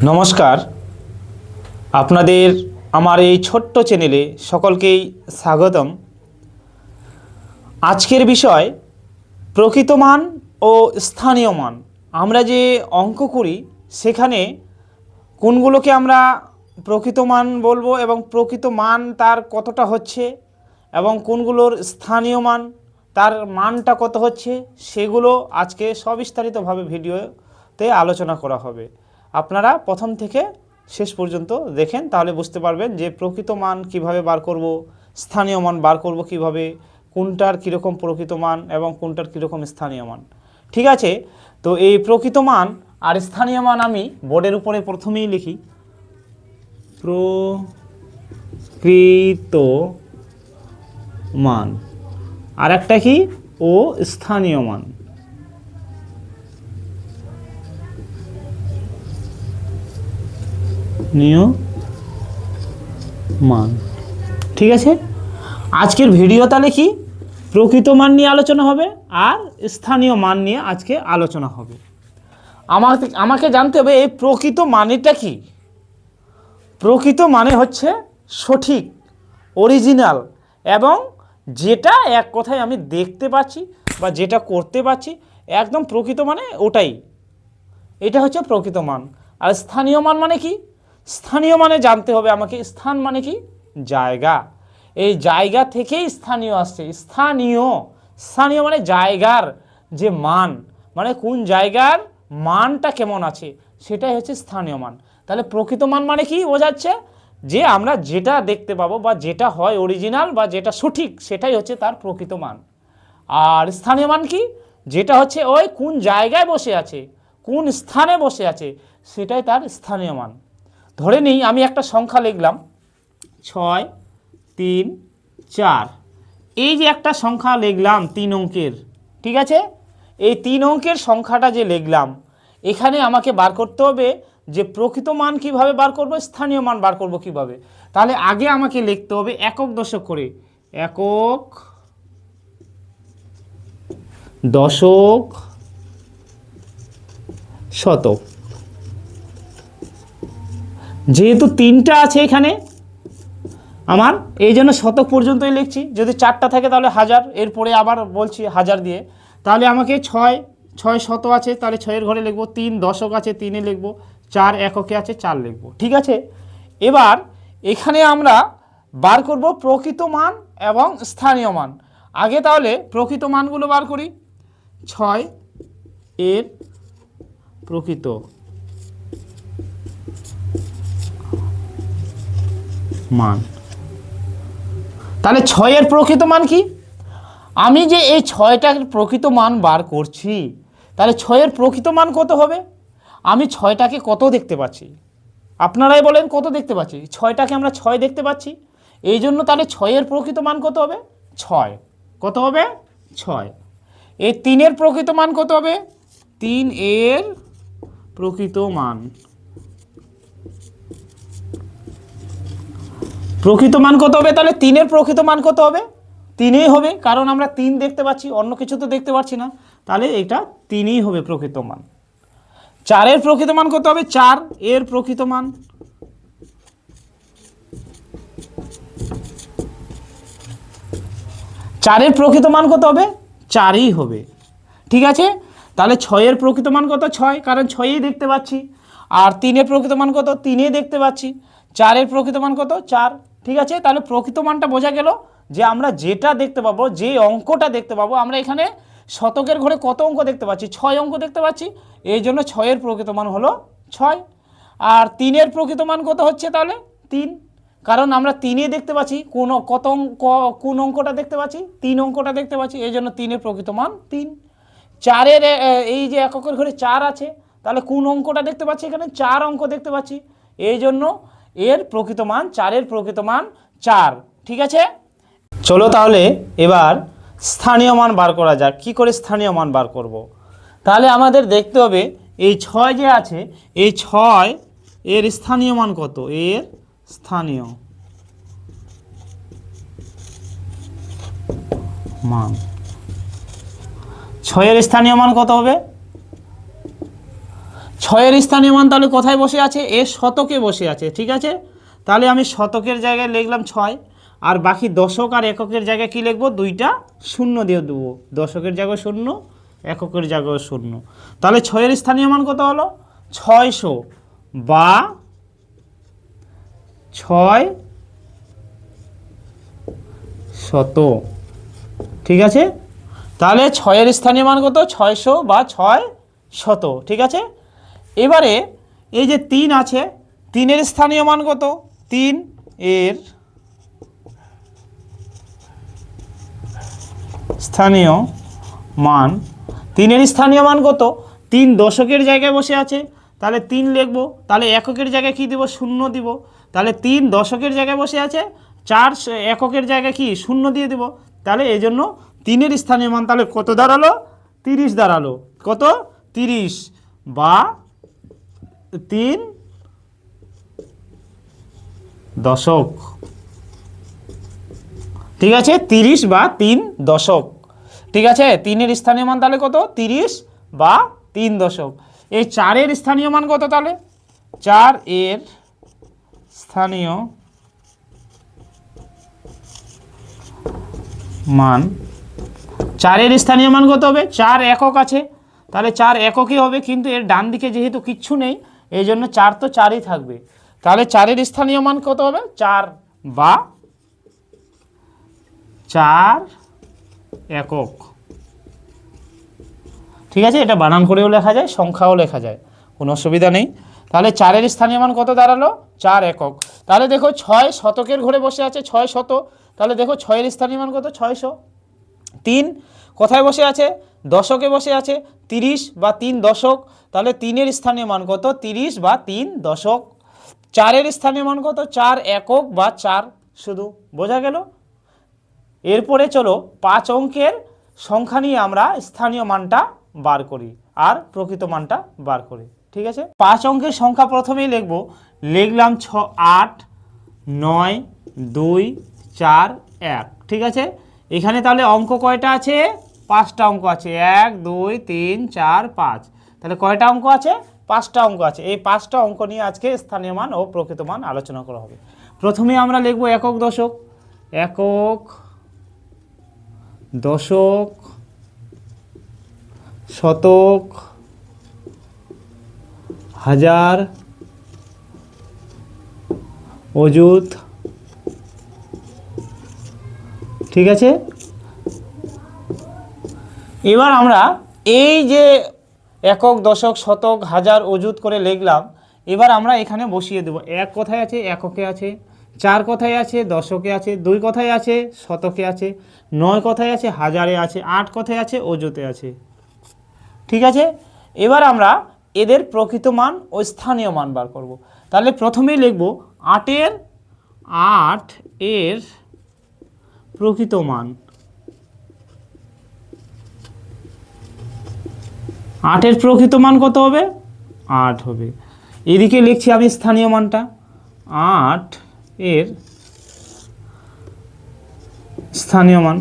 নমস্কার, আপনাদের আমার এই ছোট্ট চ্যানেলে সকলকেই স্বাগতম। আজকের বিষয় প্রকৃত মান ও স্থানীয় মান। আমরা যে অঙ্ক করি সেখানে কোনগুলোকে আমরা প্রকৃত মান বলবো এবং প্রকৃত মান তার কতটা হচ্ছে এবং কোনগুলোর স্থানীয় মান তার মানটা কত হচ্ছে সেগুলো আজকে সবিস্তারিতভাবে ভিডিওতে আলোচনা করা হবে। আপনারা প্রথম থেকে শেষ পর্যন্ত দেখেন, তাহলে বুঝতে পারবেন যে প্রকৃত মান কিভাবে বার করব, স্থানীয় মান বার করব কিভাবে, কোনটার কীরকম প্রকৃত মান এবং কোনটার কীরকম স্থানীয় মান। ঠিক আছে, তো এই প্রকৃত মান আর স্থানীয় মান আমি বোর্ডের উপরে প্রথমেই লিখি। প্রকৃত মান আর একটা কি ও স্থানীয় মান। মান ঠিক আছে। আজকের ভিডিও তাহলে কি প্রকৃত মান নিয়ে আলোচনা হবে আর স্থানীয় মান নিয়ে আজকে আলোচনা হবে। আমাকে জানতে হবে এই প্রকৃত মানেটা কি। প্রকৃত মানে হচ্ছে সঠিক, অরিজিনাল এবং যেটা এক কথায় আমি দেখতে পাচ্ছি বা যেটা করতে পারছি, একদম প্রকৃত মানে ওটাই, এটা হচ্ছে প্রকৃত মান। আর স্থানীয় মান মানে কি? স্থানীয় মানে জানতে হবে আমাকে, স্থান মানে কি? জায়গা। এই জায়গা থেকেই স্থানীয় আসছে। স্থানীয় স্থানীয় মানে জায়গার যে মান, মানে কোন জায়গার মানটা কেমন আছে সেটাই হচ্ছে স্থানীয় মান। তাহলে প্রকৃত মান মানে কি বোঝাচ্ছে? যে আমরা যেটা দেখতে পাবো বা যেটা হয় অরিজিনাল বা যেটা সঠিক সেটাই হচ্ছে তার প্রকৃত মান। আর স্থানীয় মান কি? যেটা হচ্ছে ওই কোন জায়গায় বসে আছে, কোন স্থানে বসে আছে সেটাই তার স্থানীয় মান। ধরে নিই আমি একটা সংখ্যা লিখলাম 6, 3, 4। এই যে একটা সংখ্যা লিখলাম 3 অঙ্কের, ঠিক আছে। এই 3 অঙ্কের সংখ্যাটা যে লিখলাম, এখানে আমাকে বার করতে হবে যে প্রকৃত মান কিভাবে বার করব, স্থানীয় মান বার করব কিভাবে। তাহলে আগে আমাকে লিখতে হবে একক দশক করে, একক দশক শতক। যেহেতু 3টা আছে এখানে আমার, এই জন্য শতক পর্যন্তই লিখছি। যদি 4টা থাকে তাহলে 1000, এরপরে আবার বলছি 1000 দিয়ে। তাহলে আমাকে 6 শত আছে, তাহলে 6-এর ঘরে লিখবো। 3 দশক আছে, 3-এ লিখবো। 4 এককে আছে, 4 লিখবো। ঠিক আছে, এবার এখানে আমরা বার করব প্রকৃত মান এবং স্থানীয় মান। আগে তাহলে প্রকৃত মানগুলো বার করি। 6 এর প্রকৃত মান। তাহলে 6-এর প্রকৃত মান কি? আমি যে এই 6টার প্রকৃত মান বার করছি, তাহলে 6-এর প্রকৃত মান কত হবে? আমি 6টাকে কত দেখতে পাচ্ছি? আপনারাই বলেন কত দেখতে পাচ্ছি? 6টাকে আমরা 6 দেখতে পাচ্ছি, এই জন্য তাহলে 6-এর প্রকৃত মান কত হবে? 6। কত হবে? 6। এই 3-এর প্রকৃত মান কত হবে? 3-এর প্রকৃত মান। প্রকৃত মান কত হবে? তাহলে 3-এর প্রকৃত মান কত হবে? 3ই হবে, কারণ আমরা 3 দেখতে পাচ্ছি, অন্য কিছু তো দেখতে পাচ্ছি না। তাহলে এটা 3ই হবে প্রকৃত মান। 4-এর প্রকৃত মান কত হবে? 4 এর প্রকৃত মান। 4-এর প্রকৃত মান কত হবে? 4ই হবে। ঠিক আছে, তাহলে 6-এর প্রকৃত মান কত? 6, কারণ 6ই দেখতে পাচ্ছি। আর 3-এর প্রকৃত মান কত? 3ই দেখতে পাচ্ছি। 4-এর প্রকৃত মান কত? 4। ঠিক আছে, তাহলে প্রকৃত মানটা বোঝা গেল যে আমরা যেটা দেখতে পাবো, যে অঙ্কটা দেখতে পাবো, আমরা এখানে শতকের ঘরে কত অঙ্ক দেখতে পাচ্ছি? 6 অঙ্ক দেখতে পাচ্ছি, এই জন্য 6-এর প্রকৃত মান হলো 6। আর 3-এর প্রকৃত মান কত হচ্ছে? তাহলে 3, কারণ আমরা 3-এ দেখতে পাচ্ছি। কোন অঙ্কটা দেখতে পাচ্ছি? 3 অঙ্কটা দেখতে পাচ্ছি, এই জন্য 3-এর প্রকৃত মান 3। 4-এর এই যে এককের ঘরে 4 আছে, তাহলে কোন অঙ্কটা দেখতে পাচ্ছি? এখানে 4 অঙ্ক দেখতে পাচ্ছি, এই জন্য এর প্রকৃত মান 4-এর প্রকৃত মান 4। ঠিক আছে, চলো তাহলে এবার স্থানীয় মান বার করা যাক। কি করে স্থানীয় মান বার করব? তাহলে আমাদের দেখতে হবে এই 6 যে আছে, এই 6 এর স্থানীয় মান কত? এর স্থানীয় মান। 6-এর স্থানীয় মান কত হবে? ছয়ের স্থানীয় মান তাহলে কোথায় বসে আছে? এর শতকে বসে আছে, ঠিক আছে। তাহলে আমি শতকের জায়গায় লিখলাম 6, আর বাকি দশক আর এককের জায়গায় কি লিখবো? দুইটা শূন্য দিয়ে দেবো, দশকের জায়গায় 0, এককের জায়গায় 0। তাহলে 6-এর স্থানীয় মান কত হলো? 600 বা 600, ঠিক আছে। তাহলে 6-এর স্থানীয় মান কত? 600 বা 600, ঠিক আছে। এবারে এই যে 3 আছে, 3-এর স্থানীয় মান কত? 3 এর স্থানীয় মান, 3-এর স্থানীয় মান কত? 3 দশকের জায়গায় বসে আছে, তাহলে 3 লিখবো। তাহলে এককের জায়গায় কি দিব? 0 দিব। তাহলে 3 দশকের জায়গায় বসে আছে, 4 এককের জায়গায় কি 0 দিয়ে দিব। তাহলে এই জন্য 3-এর স্থানীয় মান তাহলে কত দাঁড়ালো? 30 দাঁড়ালো। কত? 30 বা 3 দশক, ঠিক আছে। 30 বা 3 দশক, ঠিক আছে। 3-এর স্থানীয় মান তাহলে কত? 30 বা 3 দশক। এই 4-এর স্থানীয় মান কত? তাহলে 4-এর স্থানীয় মান, 4-এর স্থানীয় মান কত হবে? 4 একক আছে, তাহলে 4 এককই হবে, কিন্তু এর ডান দিকে যেহেতু কিচ্ছু নেই এই জন্য 4 তো 4ই থাকবে। তাহলে 4-এর স্থানীয় মান কত হবে? 4 বা 4 একক, ঠিক আছে। এটা বানান করেও লেখা যায়, সংখ্যাও লেখা যায়, কোনো অসুবিধা নেই। তাহলে 4-এর স্থানীয় মান কত দাঁড়ালো? 4 একক। তাহলে দেখো 6 শতকের ঘরে বসে আছে, 6 শত, তাহলে দেখো 6-এর স্থানীয় মান কত? 600। 3 কোথায় বসে আছে? দশকে বসে আছে, 30 বা 3 দশক, তাহলে 3-এর স্থানীয় মান কত? 30 বা 3 দশক। 4-এর স্থানীয় মান কত? 4 একক বা 4 শুধু, বোঝা গেল। এরপরে চলো 5 অঙ্কের সংখ্যা নিয়ে আমরা স্থানীয় মানটা বার করি আর প্রকৃত মানটা বার করি, ঠিক আছে। 5 অঙ্কের সংখ্যা প্রথমেই লিখলাম 8, 9, 2, 4, 1, ঠিক আছে। এখানে তাহলে অঙ্ক কয়টা আছে? 5টা অঙ্ক আছে, 1, 2, 3, 4, 5। তাহলে কয়টা অঙ্ক আছে? 5টা অঙ্ক আছে। এই 5টা অঙ্ক নিয়ে আজকে স্থানীয় মান ও প্রকৃত মান আলোচনা করা হবে। প্রথমে আমরা লিখব একক দশক, একক দশক, শতক, হাজার, অযুত, ঠিক আছে। এবার আমরা এই যে একক দশক শতক হাজার অযুত করে লিখলাম, এবার আমরা এখানে বসিয়ে দেব। 1 কোথায় আছে? এককে আছে। 4 কোথায় আছে? দশকে আছে। 2 কোথায় আছে? শতকে আছে। 9 কোথায় আছে? হাজারে আছে। 8 কোথায় আছে? অযুতে আছে, ঠিক আছে। এবার আমরা এদের প্রকৃত মান ও স্থানীয় মান বার করব। তাহলে প্রথমেই লিখব 8 এর প্রকৃত মান। 8 এর প্রকৃত মান কত হবে? 8 হবে। এদিকে লিখছি আমি স্থানীয় মানটা, 8 এর স্থানীয় মান।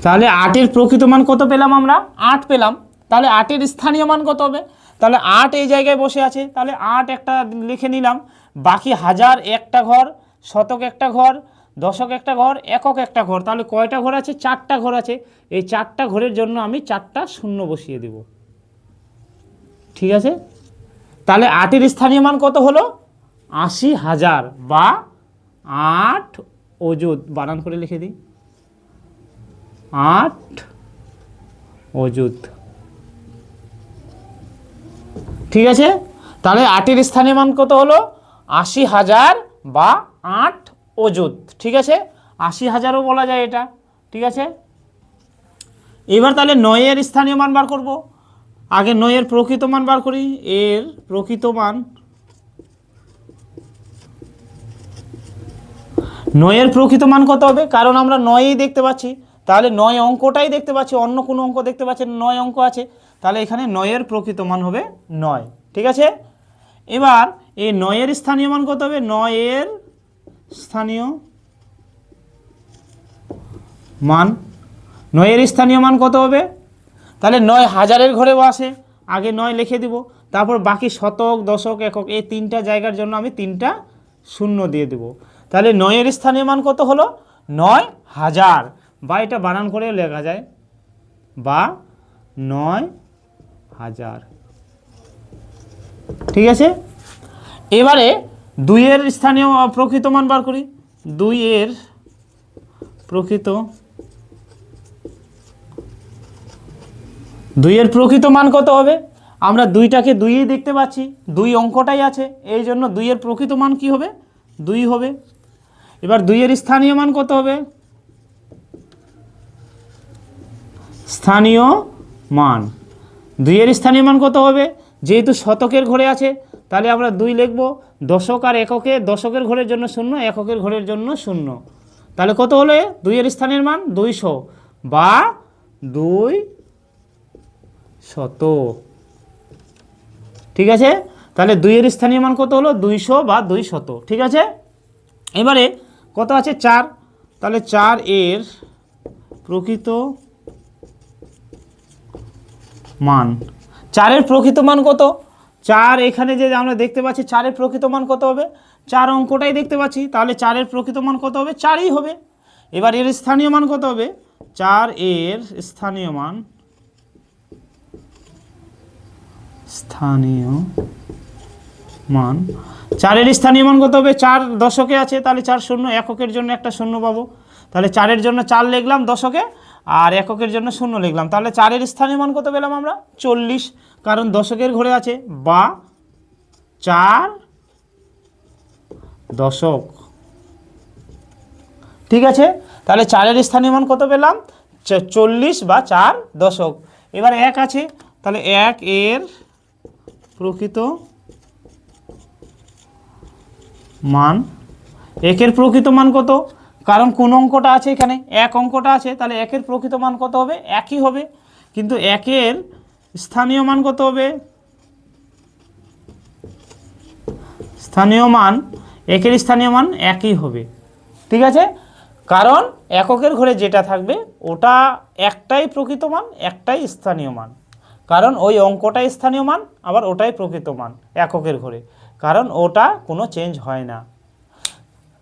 তাহলে 8 এর প্রকৃত মান কত পেলাম আমরা? 8 পেলাম। তাহলে 8 এর স্থানীয় মান কত হবে? তাহলে 8 এই জায়গায় বসে আছে, তাহলে 8 একটা লিখে নিলাম। বাকি হাজার একটা ঘর, শতক একটা ঘর, দশক একটা ঘর, একক একটা ঘর। তাহলে কয়টা ঘর আছে? 4টা ঘর আছে। এই 4টা ঘরের জন্য আমি 4টা শূন্য বসিয়ে দেব, ঠিক আছে। তাহলে 8 এর স্থানীয় মান কত হলো? 80,000 বা 8 অযুত, বানান করে লিখে দিই, 8 অযুত, ঠিক আছে। তাহলে 8 এর স্থানীয় মান কত হলো? 80,000 বা 8 অযুত, ঠিক আছে। 80,000ও বলা যায় এটা, ঠিক আছে। এবার তাহলে 9 এর স্থানীয় মান বার করব। আগে 9 এর প্রকৃত মান বার করি। এর প্রকৃত মান, 9 এর প্রকৃত মান কত হবে? কারণ আমরা 9ই দেখতে পাচ্ছি, তাহলে 9 অঙ্কটাই দেখতে পাচ্ছি, অন্য কোনো অঙ্ক দেখতে পাচ্ছেন? 9 অঙ্ক আছে, তাহলে এখানে 9 এর প্রকৃত মান হবে 9, ঠিক আছে। এবার এই 9 এর স্থানীয় মান কত হবে? 9 এর স্থানীয় মান, 9-এর স্থানীয় মান কত হবে? তাহলে 9 হাজারের ঘরেও আসে, আগে 9 লিখে দিব, তারপর বাকি শতক, দশক, একক এই 3টা জায়গার জন্য আমি 3টা শূন্য দিয়ে দেব। তাহলে 9-এর স্থানীয় মান কত হলো? 9,000, বা এটা বানান করেও লেখা যায়, বা 9,000। ঠিক আছে, এবারে 2-এর স্থানীয় প্রকৃত মান বার করি। 2-এর প্রকৃত মান কত হবে? আমরা 2টাকে 2ই দেখতে পাচ্ছি, 2 অঙ্কটাই আছে, এই জন্য 2-এর প্রকৃত মান কি হবে? 2 হবে। এবার 2-এর স্থানীয় মান কত হবে? স্থানীয় মান 2-এর স্থানীয় মান কত হবে? যেহেতু শতকের ঘরে আছে তাহলে আমরা 2 লিখব, দশক আর এককে, দশকের ঘরের জন্য 0, এককের ঘরের জন্য 0। তাহলে কত হলো 2-এর স্থানীয় মান? 200, বা 200। ঠিক আছে, তাহলে 2-এর স্থানীয় মান কত হলো? 200 বা 200। ঠিক আছে, এবারে কত আছে? 4। তাহলে 4-এর প্রকৃত মান, 4-এর প্রকৃত মান কত? 4 এখানে যে আমরা দেখতে পাচ্ছি, 4-এর প্রকৃত মান কত হবে? 4 অঙ্কটাই দেখতে পাচ্ছি, তাহলে 4-এর প্রকৃত মান কত হবে? 4ই হবে। এবার এর স্থানীয় মান কত হবে? 4-এর স্থানীয় মান, 4-এর স্থানীয় মান কত হবে? 4 দশকে আছে, তাহলে 4 শূন্য, এককের জন্য একটা শূন্য পাবো, তাহলে 4-এর জন্য 4 লিখলাম দশকে, আর এককের জন্য 0 লিখলাম, তাহলে 4-এর স্থানীয় মান কত পেলাম আমরা? 40, কারণ দশকের ঘরে আছে, বা 4 দশক। ঠিক আছে, তাহলে 4-এর স্থানীয় মান কত পেলাম? 40 বা 4 দশক। এবার 1 আছে, তাহলে 1-এর প্রকৃত মান, 1-এর প্রকৃত মান কত? কারণ কোন অঙ্কটা আছে এখানে? 1 অঙ্কটা আছে, তাহলে 1-এর প্রকৃত মান কত হবে? 1ই হবে। কিন্তু 1-এর স্থানীয় মান কত হবে? স্থানীয় মান, 1-এর স্থানীয় মান 1ই হবে। ঠিক আছে, কারণ এককের ঘরে যেটা থাকবে ওটা একটাই প্রকৃত মান, একটাই স্থানীয় মান, কারণ ওই অঙ্কটাই স্থানীয় মান, আবার ওটাই প্রকৃত মান এককের ঘরে, কারণ ওটা কোনো চেঞ্জ হয় না।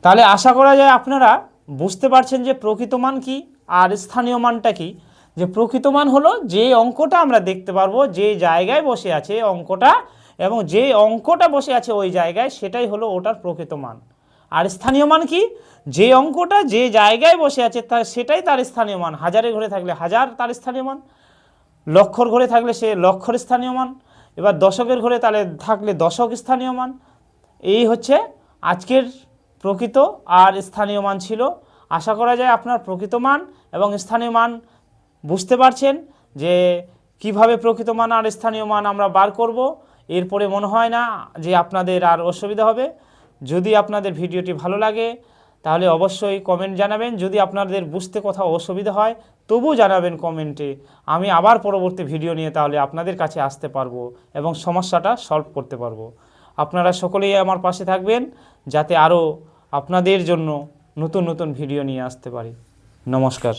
তাহলে আশা করা যায় আপনারা বুঝতে পারছেন যে প্রকৃত মান কি আর স্থানীয় মানটা কি। যে প্রকৃত মান হলো যে অঙ্কটা আমরা দেখতে পারবো যে জায়গায় বসে আছে অঙ্কটা, এবং যে অঙ্কটা বসে আছে ওই জায়গায়, সেটাই হলো ওটার প্রকৃত মান। আর স্থানীয় মান কি? যে অঙ্কটা যে জায়গায় বসে আছে সেটাই তার স্থানীয় মান। হাজারের ঘরে থাকলে হাজার তার স্থানীয় মান, লক্ষর ঘরে থাকলে সে লক্ষর স্থানীয় মান, এবার দশকের ঘরে তাহলে থাকলে দশক স্থানীয় মান। এই হচ্ছে আজকের প্রকৃত আর স্থানীয় মান ছিল। আশা করা যায় আপনার প্রকৃত মান এবং স্থানীয় মান বুঝতে পারছেন যে কিভাবে প্রকৃত মান আর স্থানীয় মান আমরা বার করব। এরপরে মনে হয় না যে আপনাদের আর অসুবিধা হবে। যদি আপনাদের ভিডিওটি ভালো লাগে তাহলে অবশ্যই কমেন্ট জানাবেন। যদি আপনাদের বুঝতে কোথাও অসুবিধা হয় তবু জানাবেন কমেন্টে, আমি আবার পরবর্তী ভিডিও নিয়ে তাহলে আপনাদের কাছে আসতে পারবো এবং সমস্যাটা সলভ করতে পারবো। আপনারা সকলেই আমার পাশে থাকবেন যাতে আরও আপনাদের জন্য নতুন নতুন ভিডিও নিয়ে আসতে পারি। নমস্কার।